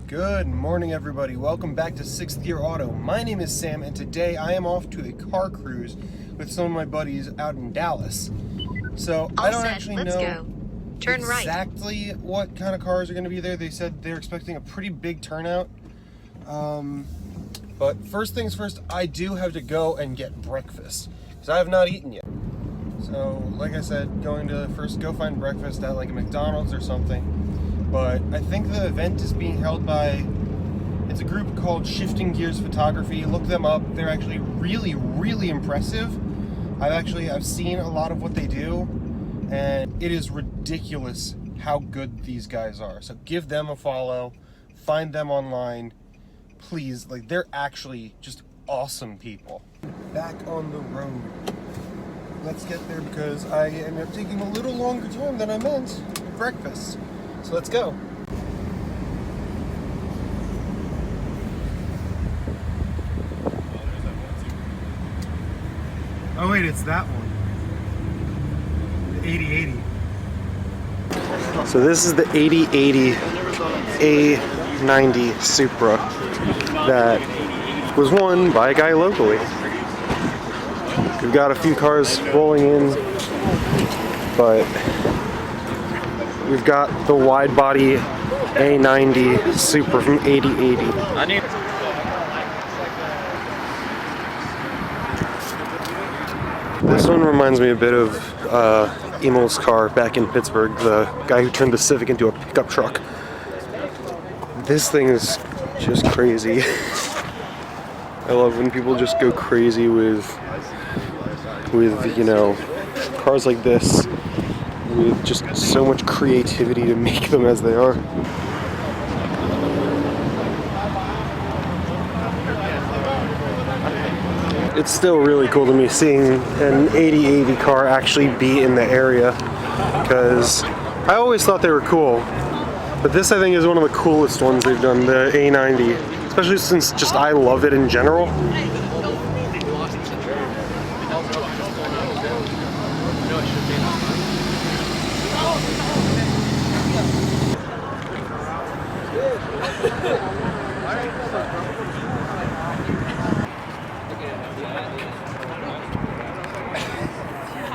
Good morning, everybody. Welcome back to 6th Gear Auto. My name is Sam, and today I am off to a car cruise with some of my buddies out in Dallas. So I don't actually know exactly what kind of cars are going to be there. They said they're expecting a pretty big turnout. But first things first, I do have to go and get breakfast because I have not eaten yet. So like I said, going to first go find breakfast at like a McDonald's or something. But I think the event is being held by, it's a group called Shifting Gears Photography. Look them up. They're actually really, really impressive. I've seen a lot of what they do, and it is ridiculous how good these guys are. So give them a follow, find them online, please. Like, they're actually just awesome people. Back on the road. Let's get there because I ended up taking a little longer time than I meant for breakfast. So let's go. Oh wait, it's that one. The 8080. So this is the 8080 A90 Supra that was won by a guy locally. We've got a few cars rolling in, but we've got the wide body A90 Supra from 80Eighty. This one reminds me a bit of Emil's car back in Pittsburgh, the guy who turned the Civic into a pickup truck. This thing is just crazy. I love when people just go crazy with you know, cars like this, with just so much creativity to make them as they are. It's still really cool to me seeing an 8080 car actually be in the area, because I always thought they were cool, but this I think is one of the coolest ones they've done, the A90, especially since just I love it in general.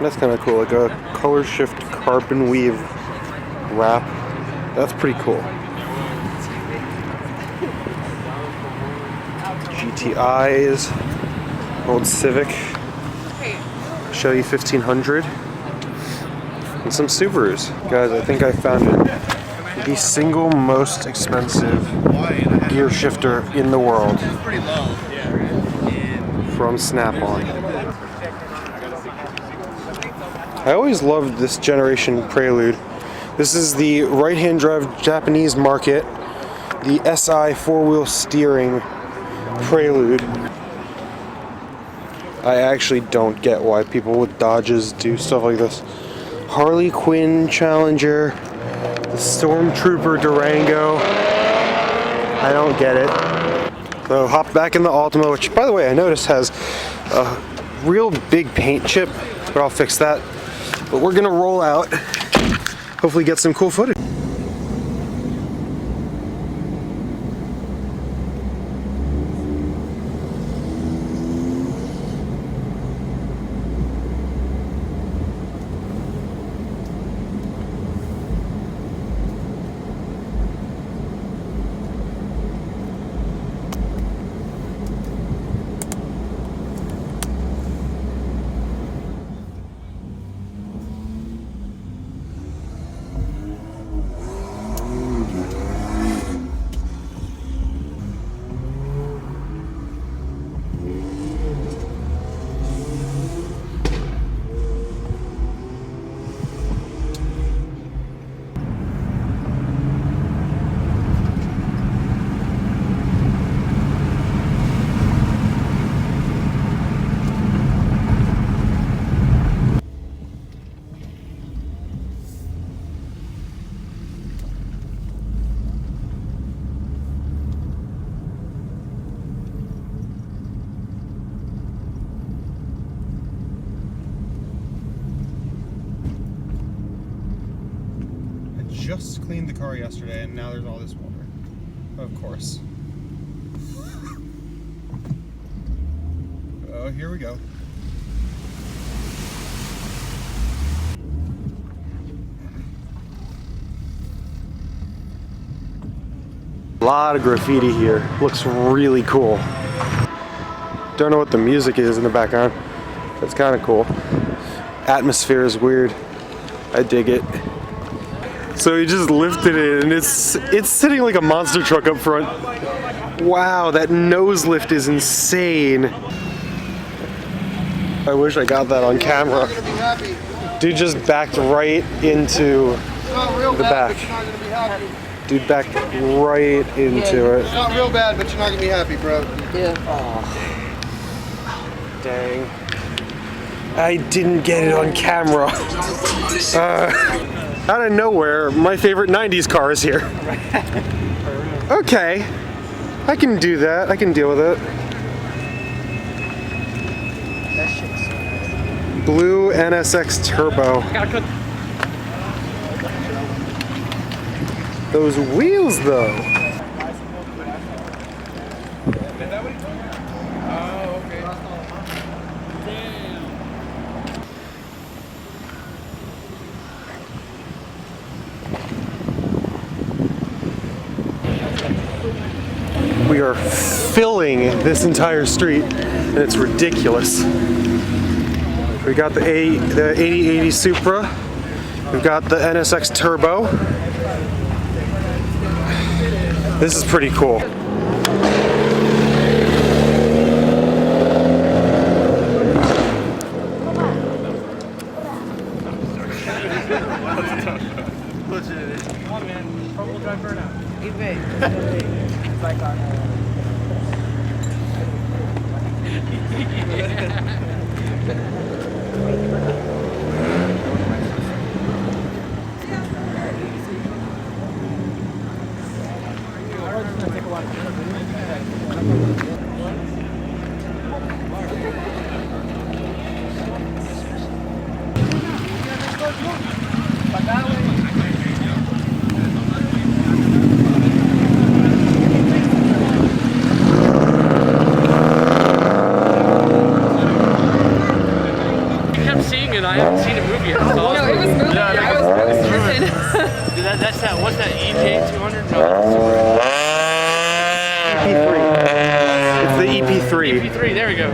That's kind of cool, like a color shift carbon weave wrap. That's pretty cool. GTIs, old Civic, Chevy 1500, and some Subarus. Guys, I think I found it. The single most expensive gear shifter in the world from Snap-on. I always loved this generation Prelude. This is the right-hand drive Japanese market, the SI four-wheel steering Prelude. I actually don't get why people with Dodges do stuff like this. Harley Quinn Challenger, the Stormtrooper Durango. I don't get it. So hop back in the Altima, which by the way I noticed has a real big paint chip, but I'll fix that. But we're gonna roll out, hopefully get some cool footage. just cleaned the car yesterday and now there's all this water. Of course. Oh, here we go. A lot of graffiti here. Looks really cool. Don't know what the music is in the background. That's kind of cool. Atmosphere is weird. I dig it. So he just lifted it and it's sitting like a monster truck up front. Wow, that nose lift is insane. I wish I got that on camera. Dude just backed right into the back. Dude backed right into it. It's not real bad, but you're not gonna be happy, bro. Yeah. Oh. Dang. I didn't get it on camera. Out of nowhere, my favorite 90s car is here. Okay. I can do that. I can deal with it. Blue NSX Turbo. Those wheels, though. We are filling this entire street, and it's ridiculous. We got the 80Eighty Supra. We've got the NSX Turbo. This is pretty cool. I haven't seen it move yet. No, it was moving. Yeah, I was moving. That's that. What's that? EJ 200? No. EP3. It's the EP3. EP3. There we go.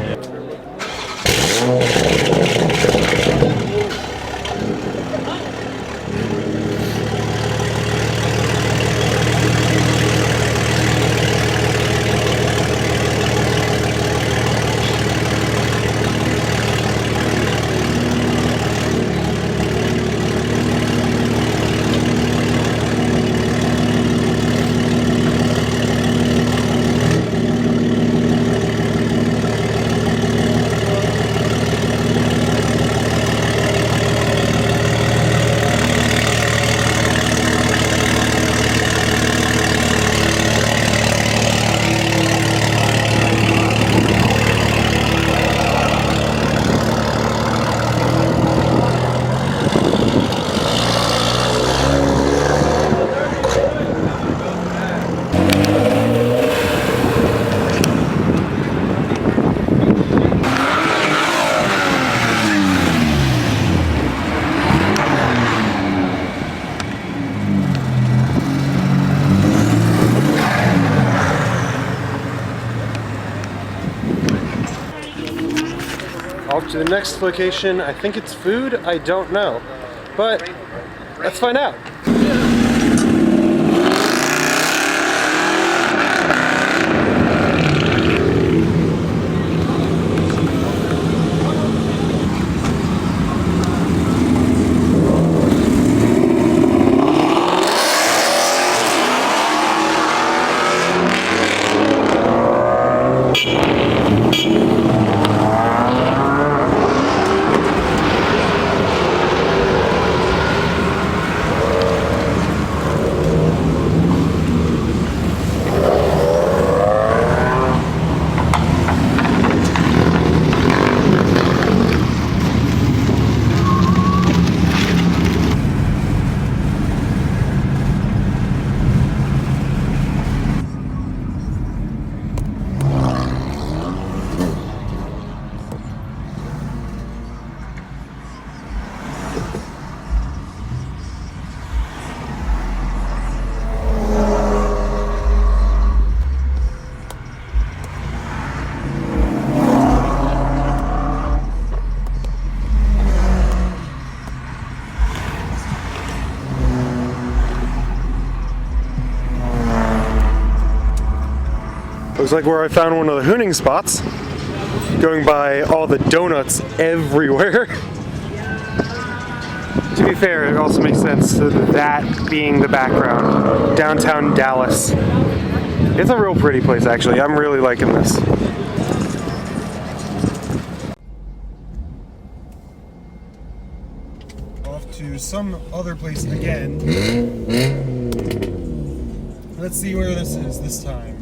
Off to the next location. I think it's food. I don't know. But let's find out. Looks like where I found one of the hooning spots. Going by all the donuts everywhere. To be fair, it also makes sense that being the background. Downtown Dallas. It's a real pretty place, actually. I'm really liking this. Off to some other place again. Let's see where this is this time.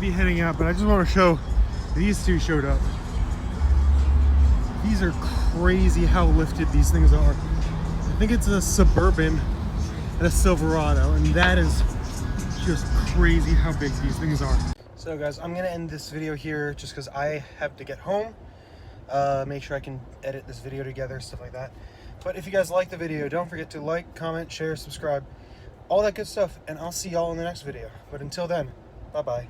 Heading out, but I just want to show these two showed up. These are crazy how lifted these things are. I think it's a Suburban and a Silverado, and that is just crazy how big these things are. So guys, I'm gonna end this video here just because I have to get home, make sure I can edit this video together, stuff like that. But if you guys like the video, don't forget to like, comment, share, subscribe, all that good stuff, and I'll see y'all in the next video. But until then, bye bye.